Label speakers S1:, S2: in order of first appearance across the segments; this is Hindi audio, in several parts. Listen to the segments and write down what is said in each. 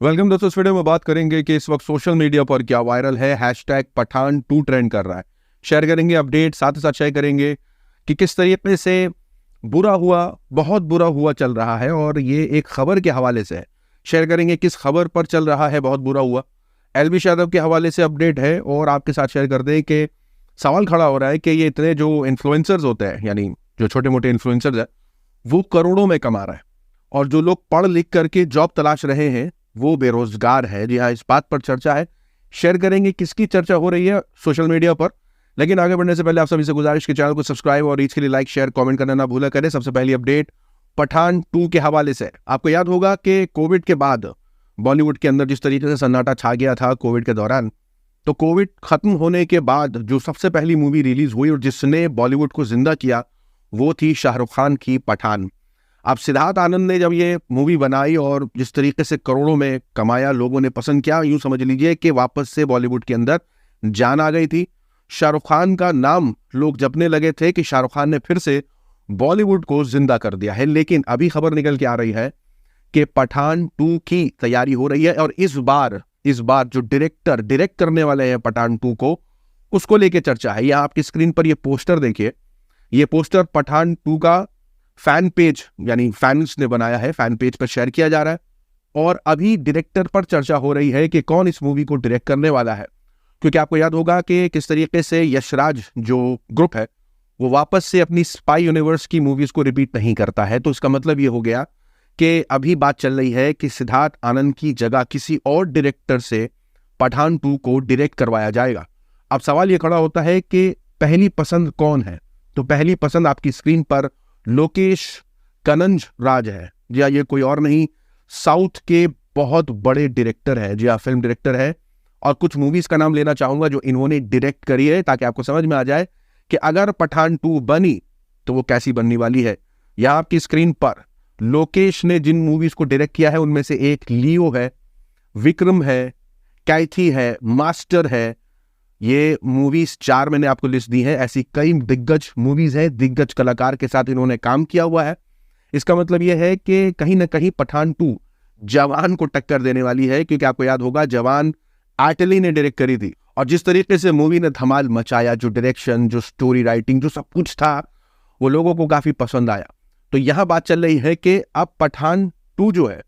S1: वेलकम दोस्तों। इस वीडियो में बात करेंगे कि इस वक्त सोशल मीडिया पर क्या वायरल है। हैशटैग पठान 2 ट्रेंड कर रहा है। शेयर करेंगे अपडेट, साथ ही साथ शेयर करेंगे कि किस तरीके से बुरा हुआ, बहुत बुरा हुआ चल रहा है। और ये एक खबर के हवाले से है। शेयर करेंगे किस खबर पर चल रहा है बहुत बुरा हुआ। एलवी यादव के हवाले से अपडेट है और आपके साथ शेयर कर दें कि सवाल खड़ा हो रहा है कि ये इतने जो इन्फ्लुएंसर्स होते हैं, यानी जो छोटे मोटे इन्फ्लुएंसर्स हैं, वो करोड़ों में कमा रहे हैं, और जो लोग पढ़ लिख करके जॉब तलाश रहे हैं वो बेरोजगार है। जी हाँ, इस बात पर चर्चा है। शेयर करेंगे किसकी चर्चा हो रही है सोशल मीडिया पर। लेकिन आगे बढ़ने से पहले आप सभी से गुजारिश कि चैनल को सब्सक्राइब और रीच के लिए लाइक शेयर कमेंट करना ना भूला करें। सबसे पहली अपडेट पठान 2 के हवाले से। आपको याद होगा कि कोविड के बाद बॉलीवुड के अंदर जिस तरीके से सन्नाटा छा गया था कोविड के दौरान, तो कोविड खत्म होने के बाद जो सबसे पहली मूवी रिलीज हुई और जिसने बॉलीवुड को जिंदा किया वो थी शाहरुख खान की पठान। अब सिद्धार्थ आनंद ने जब ये मूवी बनाई और जिस तरीके से करोड़ों में कमाया, लोगों ने पसंद किया, यूं समझ लीजिए कि वापस से बॉलीवुड के अंदर जान आ गई थी। शाहरुख खान का नाम लोग जपने लगे थे कि शाहरुख खान ने फिर से बॉलीवुड को जिंदा कर दिया है। लेकिन अभी खबर निकल के आ रही है कि पठान 2 की तैयारी हो रही है और इस बार जो डायरेक्ट करने वाले हैं पठान 2 को, उसको लेके चर्चा है। यहां आपकी स्क्रीन पर ये पोस्टर देखिए। ये पोस्टर पठान 2 का फैन पेज, यानी फैंस ने बनाया है, फैन पेज पर शेयर किया जा रहा है। और अभी डायरेक्टर पर चर्चा हो रही है कि कौन इस मूवी को डायरेक्ट करने वाला है, क्योंकि आपको याद होगा कि किस तरीके से यशराज जो ग्रुप है वो वापस से अपनी स्पाई यूनिवर्स की मूवीज को रिपीट नहीं करता है। तो इसका मतलब ये हो गया कि अभी बात चल रही है कि सिद्धार्थ आनंद की जगह किसी और डायरेक्टर से पठान 2 को डायरेक्ट करवाया जाएगा। अब सवाल ये खड़ा होता है कि पहली पसंद कौन है। तो पहली पसंद आपकी स्क्रीन पर लोकेश कनंजराज है। जी हाँ, ये कोई और नहीं, साउथ के बहुत बड़े डायरेक्टर है। जी हाँ, फिल्म डायरेक्टर है। और कुछ मूवीज का नाम लेना चाहूंगा जो इन्होंने डायरेक्ट करी है, ताकि आपको समझ में आ जाए कि अगर पठान 2 बनी तो वो कैसी बनने वाली है। यहां आपकी स्क्रीन पर लोकेश ने जिन मूवीज को डायरेक्ट किया है उनमें से एक लियो है, विक्रम है, कैथी है, मास्टर है। ये मूवीज 4 मैंने आपको लिस्ट दी है। ऐसी कई दिग्गज मूवीज है, दिग्गज कलाकार के साथ इन्होंने काम किया हुआ है। इसका मतलब यह है कि कहीं ना कहीं पठान 2 जवान को टक्कर देने वाली है, क्योंकि आपको याद होगा जवान आटली ने डायरेक्ट करी थी और जिस तरीके से मूवी ने धमाल मचाया, जो डायरेक्शन, जो स्टोरी राइटिंग, जो सब कुछ था, वो लोगों को काफी पसंद आया। तो यहां बात चल रही है कि अब पठान 2 जो है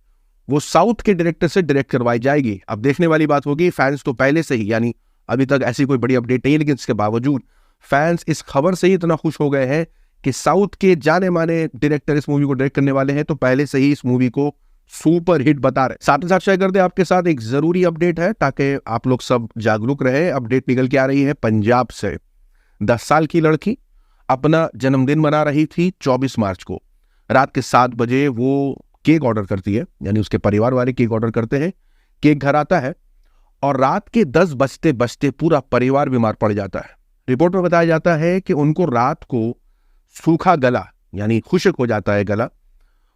S1: वो साउथ के डायरेक्टर से डायरेक्ट करवाई जाएगी। अब देखने वाली बात होगी, फैंस तो पहले से ही, यानी अभी तक ऐसी कोई बड़ी अपडेट नहीं है, लेकिन इसके बावजूद फैंस इस खबर से ही इतना खुश हो गए हैं कि साउथ के जाने माने डायरेक्टर इस मूवी को डायरेक्ट करने वाले हैं, तो पहले से ही इस मूवी को सुपर हिट बता रहे। साथ ही साथ शेयर कर दे आपके साथ एक जरूरी अपडेट है ताकि आप लोग सब जागरूक रहे। अपडेट निकल के आ रही है पंजाब से। 10 साल की लड़की अपना जन्मदिन मना रही थी 24 मार्च को। रात के 7 बजे वो केक ऑर्डर करती है, यानी उसके परिवार वाले केक ऑर्डर करते हैं। केक घर आता है और रात के 10 बजते बजते पूरा परिवार बीमार पड़ जाता है। रिपोर्ट में बताया जाता है कि उनको रात को सूखा गला, यानी खुश्क हो जाता है गला,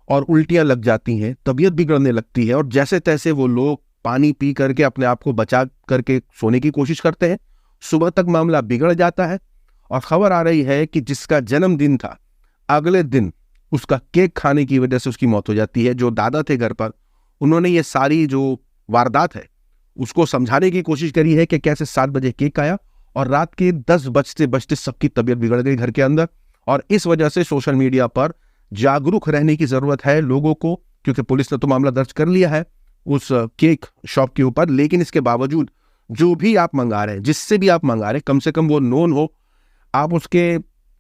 S1: और उल्टियां लग जाती हैं, तबीयत बिगड़ने लगती है, और जैसे तैसे वो लोग पानी पी करके अपने आप को बचा करके सोने की कोशिश करते हैं। सुबह तक मामला बिगड़ जाता है और खबर आ रही है कि जिसका जन्मदिन था, अगले दिन उसका केक खाने की वजह से उसकी मौत हो जाती है। जो दादा थे घर पर, उन्होंने ये सारी जो वारदात है उसको समझाने की कोशिश करी है कि कैसे 7 बजे केक आया और रात के 10 बजते बजते सबकी तबीयत बिगड़ गई घर के अंदर। और इस वजह से सोशल मीडिया पर जागरूक रहने की जरूरत है लोगों को, क्योंकि पुलिस ने तो मामला दर्ज कर लिया है उस केक शॉप के ऊपर। लेकिन इसके बावजूद जो भी आप मंगा रहे हैं, जिससे भी आप मंगा रहे हैं, कम से कम वो नोन हो। आप उसके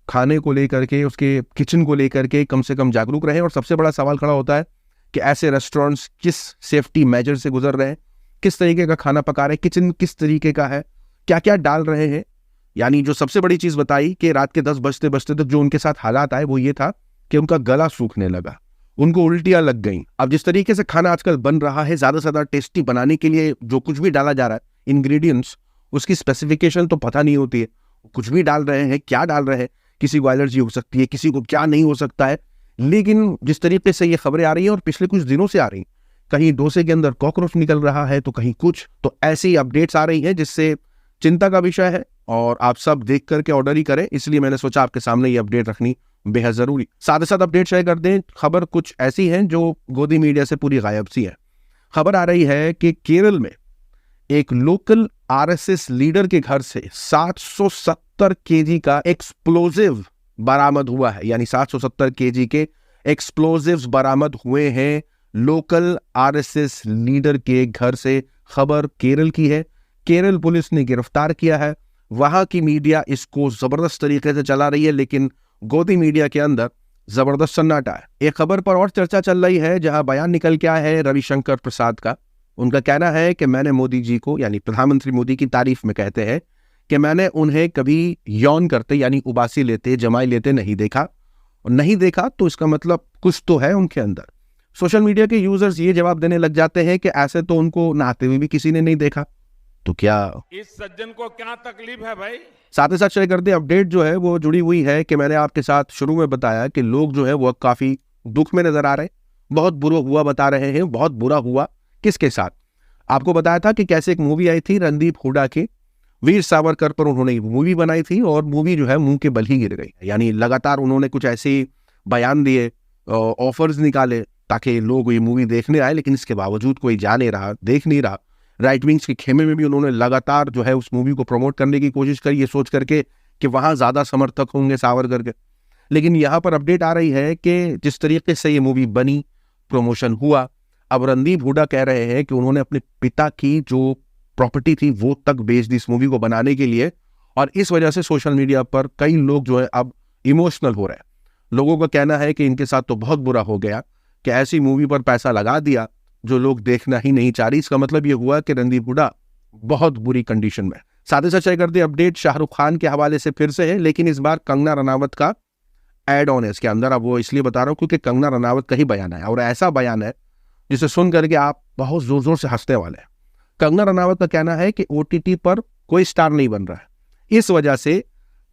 S1: खाने को लेकर के, उसके किचन को लेकर के कम से कम जागरूक रहें। और सबसे बड़ा सवाल खड़ा होता है कि ऐसे रेस्टोरेंट्स किस सेफ्टी मेजर से गुजर रहे हैं, किस तरीके का खाना पका रहे हैं, किचन किस तरीके का है, क्या क्या डाल रहे हैं। यानी जो सबसे बड़ी चीज बताई कि रात के 10 बजते बजते तक जो उनके साथ हालात आए वो ये था कि उनका गला सूखने लगा, उनको उल्टियां लग गई। अब जिस तरीके से खाना आजकल बन रहा है, ज्यादा से ज्यादा टेस्टी बनाने के लिए जो कुछ भी डाला जा रहा है इंग्रेडिएंट्स, उसकी स्पेसिफिकेशन तो पता नहीं होती है। कुछ भी डाल रहे हैं, क्या डाल रहे हैं, किसी को एलर्जी हो सकती है, किसी को क्या नहीं हो सकता है। लेकिन जिस तरीके से ये खबरें आ रही है और पिछले कुछ दिनों से आ रही, कहीं डोसे के अंदर कॉकरोच निकल रहा है तो कहीं कुछ, तो ऐसी अपडेट्स आ रही हैं जिससे चिंता का विषय है और आप सब देख करके ऑर्डर ही करें। इसलिए मैंने सोचा आपके सामने ये अपडेट रखनी बेहद जरूरी। साथ ही साथ अपडेट शेयर कर दें। खबर कुछ ऐसी है जो गोदी मीडिया से पूरी गायब सी है। खबर आ रही है कि केरल में एक लोकल आरएसएस लीडर के घर से 770 केजी का एक्सप्लोजिव बरामद हुआ है। यानी 770 केजी के एक्सप्लोजिव्स बरामद हुए हैं लोकल आरएसएस लीडर के घर से। खबर केरल की है, केरल पुलिस ने गिरफ्तार किया है। वहां की मीडिया इसको जबरदस्त तरीके से चला रही है, लेकिन गोदी मीडिया के अंदर जबरदस्त सन्नाटा है। एक खबर पर और चर्चा चल रही है, जहां बयान निकल के आया है रविशंकर प्रसाद का। उनका कहना है कि मैंने मोदी जी को, यानी प्रधानमंत्री मोदी की तारीफ में कहते हैं कि मैंने उन्हें कभी यौन करते यानी उबासी लेते, जमाई लेते नहीं देखा। और नहीं देखा तो इसका मतलब कुछ तो है उनके अंदर। सोशल मीडिया के यूजर्स ये जवाब देने लग जाते हैं कि ऐसे तो उनको नहाते हुए भी किसी ने नहीं देखा, तो क्या
S2: इस सज्जन को क्या तकलीफ है भाई।
S1: साथ ही साथ शेयर करते अपडेट जो है वो जुड़ी हुई है कि मैंने आपके साथ शुरू में बताया कि लोग जो है वो काफी दुख में नजर आ रहे हैं, बहुत बुरा हुआ बता रहे हैं। बहुत बुरा हुआ किसके साथ? आपको बताया था कि कैसे एक मूवी आई थी रणदीप हुड्डा की, वीर सावरकर पर उन्होंने मूवी बनाई थी और मूवी जो है मुंह के बल ही गिर गई। यानी लगातार उन्होंने कुछ ऐसे बयान दिए, ऑफर्स निकाले ताकि लोग ये मूवी देखने आए, लेकिन इसके बावजूद कोई जा नहीं रहा, देख नहीं रहा। राइट विंग्स के खेमे में भी उन्होंने लगातार जो है उस मूवी को प्रमोट करने की कोशिश करी, ये सोच करके कि वहां ज्यादा समर्थक होंगे सावरकर के। लेकिन यहाँ पर अपडेट आ रही है कि जिस तरीके से ये मूवी बनी, प्रमोशन हुआ, अब रणदीप हुड्डा कह रहे हैं कि उन्होंने अपने पिता की जो प्रॉपर्टी थी वो तक बेच दी इस मूवी को बनाने के लिए। और इस वजह से सोशल मीडिया पर कई लोग जो है अब इमोशनल हो रहे हैं। लोगों का कहना है कि इनके साथ तो बहुत बुरा हो गया कि ऐसी मूवी पर पैसा लगा दिया जो लोग देखना ही नहीं चाह रही। इसका मतलब ये हुआ कि रणदीप हुड्डा बहुत बुरी कंडीशन में। साथ ही साथ शेयर करते अपडेट शाहरुख खान के हवाले से फिर से है, लेकिन इस बार कंगना रनावत का एड ऑन है इसके अंदर। अब वो इसलिए बता रहा हूं क्योंकि कंगना रनावत का ही बयान है, और ऐसा बयान है जिसे सुन करके आप बहुत जोर जोर से हंसने वाले हैं। कंगना रनावत का कहना है कि ओटीटी पर कोई स्टार नहीं बन रहा है। इस वजह से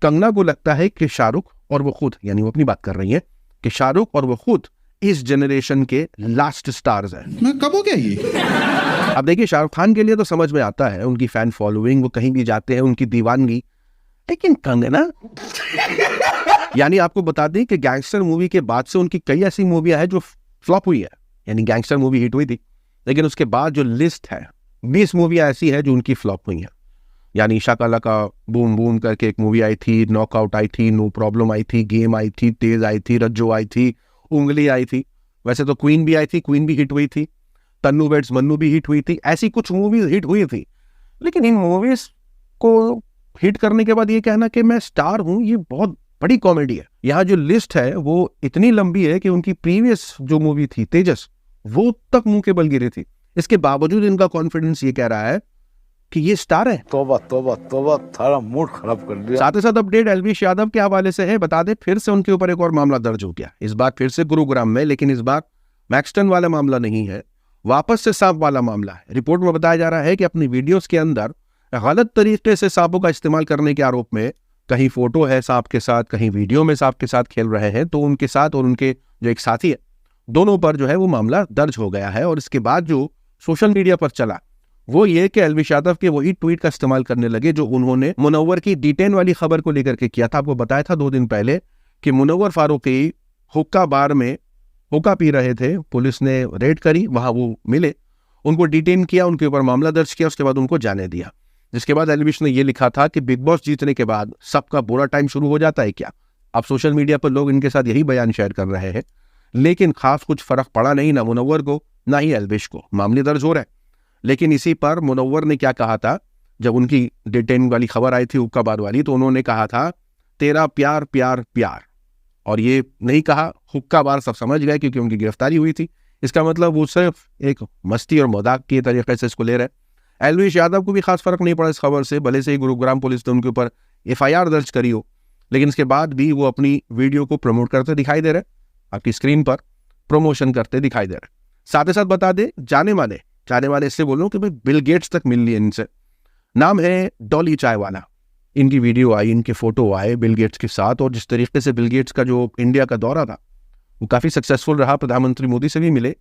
S1: कंगना को लगता है कि शाहरुख और वो खुद, यानी वो अपनी बात कर रही है कि शाहरुख और वो खुद इस जनरेशन के लास्ट स्टार्स हैं।
S3: मैं कब हो गया ये?
S1: अब देखिए, शाहरुख खान के लिए तो समझ में आता है, उनकी फैन फॉलोइंग, वो कहीं भी जाते हैं, उनकी दीवानगी। लेकिन कंगना यानी आपको बता दें कि गैंगस्टर मूवी के बाद से उनकी कई ऐसी मूवियां हैं जो फ्लॉप हुई है। यानी गैंगस्टर मूवी हिट हुई थी, लेकिन उसके बाद जो लिस्ट है 20 मूवियां ऐसी है जो उनकी फ्लॉप हुई हैं। यानी शाकाला का बूम बूम करके एक मूवी आई थी, नॉकआउट आई थी, नो प्रॉब्लम आई थी, गेम आई थी, तेज आई थी, रज्जो आई थी, उंगली आई थी। वैसे तो क्वीन भी आई थी, क्वीन भी हिट हुई थी, तन्नू वेड्स मन्नू भी हिट हुई थी। ऐसी कुछ मूवीज हिट हुई थी, लेकिन इन मूवीज को हिट करने के बाद ये कहना कि मैं स्टार हूं, ये बहुत बड़ी कॉमेडी है। यहाँ जो लिस्ट है वो इतनी लंबी है कि उनकी प्रीवियस जो मूवी थी तेजस, वो तक मुंह के बल गिरी थी। इसके बावजूद इनका कॉन्फिडेंस ये कह रहा है कि ये स्टार है।
S4: तोबा तोबा तोबा, थारा मूड खराब कर दिया।
S1: साथ ही साथ अपडेट एलवीश यादव के हवाले से है। बता दे फिर से उनके ऊपर एक और मामला दर्ज हो गया, इस बार फिर से गुरुग्राम में, लेकिन इस बार मैक्सटन वाला मामला नहीं है, वापस से सांप वाला मामला है। रिपोर्ट में बताया जा रहा है कि अपनी वीडियोस के अंदर गलत तरीके से सांपों का इस्तेमाल करने के आरोप में, कहीं फोटो है सांप के साथ, कहीं वीडियो में सांप के साथ खेल रहे हैं, तो उनके साथ और उनके जो एक साथी है, दोनों पर जो है वो मामला दर्ज हो गया है। और इसके बाद जो सोशल मीडिया पर चला वो ये कि एलवीश यादव के वही ट्वीट का इस्तेमाल करने लगे जो उन्होंने मुनव्वर की D10 वाली खबर को लेकर के किया था। आपको बताया था 2 दिन पहले कि मुनव्वर फारूकी हुक्का बार में हुक्का पी रहे थे, पुलिस ने रेड करी, वहां वो मिले, उनको डिटेन किया, उनके ऊपर मामला दर्ज किया, उसके बाद उनको जाने दिया। जिसके बाद एलवीश ने यह लिखा था कि बिग बॉस जीतने के बाद सबका बुरा टाइम शुरू हो जाता है क्या? अब सोशल मीडिया पर लोग इनके साथ यही बयान शेयर कर रहे हैं, लेकिन खास कुछ फर्क पड़ा नहीं, ना मुनव्वर को ना ही एलवीश को। मामले दर्ज हो रहे हैं, लेकिन इसी पर मुनव्वर ने क्या कहा था जब उनकी D10 वाली खबर आई थी हुक्का बार वाली, तो उन्होंने कहा था तेरा प्यार प्यार प्यार, और ये नहीं कहा हुक्का बार। सब समझ गए क्योंकि उनकी गिरफ्तारी हुई थी। इसका मतलब वो सिर्फ एक मस्ती और मजाक के तरीके से इसको ले रहे हैं। एलवीश यादव को भी खास फर्क नहीं पड़ा इस खबर से, भले से ही गुरुग्राम पुलिस ने उनके ऊपर FIR दर्ज करी हो, लेकिन इसके बाद भी वो अपनी वीडियो को प्रमोट करते दिखाई दे रहे, आपकी स्क्रीन पर प्रमोशन करते दिखाई दे रहे। साथ ही साथ बता दे जाने माने इससे बोल रहा हूं कि भाई बिल गेट्स तक मिल लिए इनसे। नाम है डॉली चायवाला। इनकी वीडियो आई, इनके फोटो आए बिल गेट्स के साथ, और जिस तरीके से बिल गेट्स का जो इंडिया का दौरा था वो काफी सक्सेसफुल रहा, प्रधानमंत्री मोदी से भी मिले,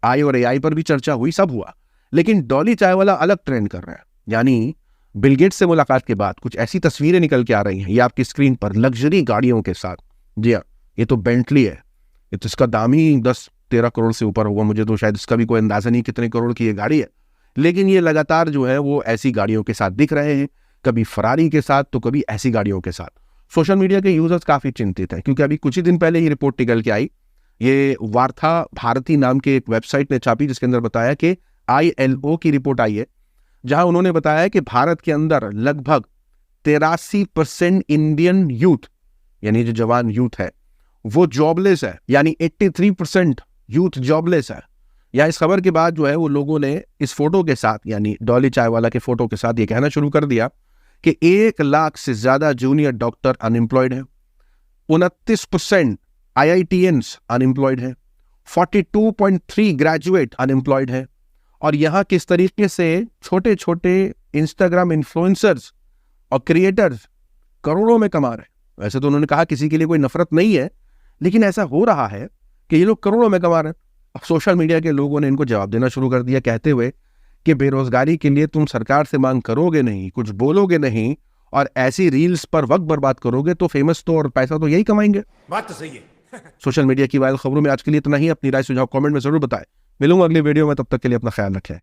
S1: आई और AI पर भी चर्चा हुई, सब हुआ। लेकिन डॉली चायवाला अलग ट्रेंड कर रहे हैं। यानी बिल गेट्स से मुलाकात के बाद कुछ ऐसी तस्वीरें निकल के आ रही हैं, ये आपकी स्क्रीन पर, लग्जरी गाड़ियों के साथ। जी हाँ, ये तो बेंटली है, ये तो इसका दाम ही 13 करोड़ से ऊपर होगा, मुझे तो शायद इसका भी कोई अंदाजा नहीं कितने करोड़ की ये गाड़ी है। लेकिन ये लगातार जो है वो ऐसी गाड़ियों के साथ दिख रहे हैं, कभी फरारी के साथ तो कभी ऐसी गाड़ियों के साथ। सोशल मीडिया के यूजर्स काफी चिंतित हैं, क्योंकि अभी कुछ ही दिन पहले ये रिपोर्ट निकल के आई, ये वार्ता भारती नाम के एक वेबसाइट ने छापी, जिसके अंदर बताया कि ILO की रिपोर्ट आई है, जहां उन्होंने बताया कि भारत के अंदर लगभग 83% इंडियन यूथ, यानी जो जवान यूथ है वो जॉबलेस है, यानी 83% यूथ जॉबलेस है। या इस खबर के बाद जो है वो लोगों ने इस फोटो के साथ, यानी डॉली चाय वाला के फोटो के साथ ये कहना शुरू कर दिया कि 1 लाख से ज्यादा जूनियर डॉक्टर अनएम्प्लॉयड है, 29% IITians अनएम्प्लॉयड है, 42.3 ग्रेजुएट अनएम्प्लॉयड है। और यहां किस तरीके से छोटे छोटे इंस्टाग्राम इन्फ्लुएंसर्स और क्रिएटर्स करोड़ों में कमा रहे हैं। वैसे तो उन्होंने कहा किसी के लिए कोई नफरत नहीं है, लेकिन ऐसा हो रहा है कि ये लोग करोड़ों में कमा रहे हैं। अब सोशल मीडिया के लोगों ने इनको जवाब देना शुरू कर दिया, कहते हुए कि बेरोजगारी के लिए तुम सरकार से मांग करोगे नहीं, कुछ बोलोगे नहीं, और ऐसी रील्स पर वक्त बर्बाद करोगे तो फेमस तो और पैसा तो यही कमाएंगे।
S2: बात तो सही है।
S1: सोशल मीडिया की वायरल खबरों में आज के लिए इतना ही। अपनी राय सुझाव कमेंट में जरूर बताएं। मिलूंगा अगली वीडियो में, तब तक के लिए अपना ख्याल रखें।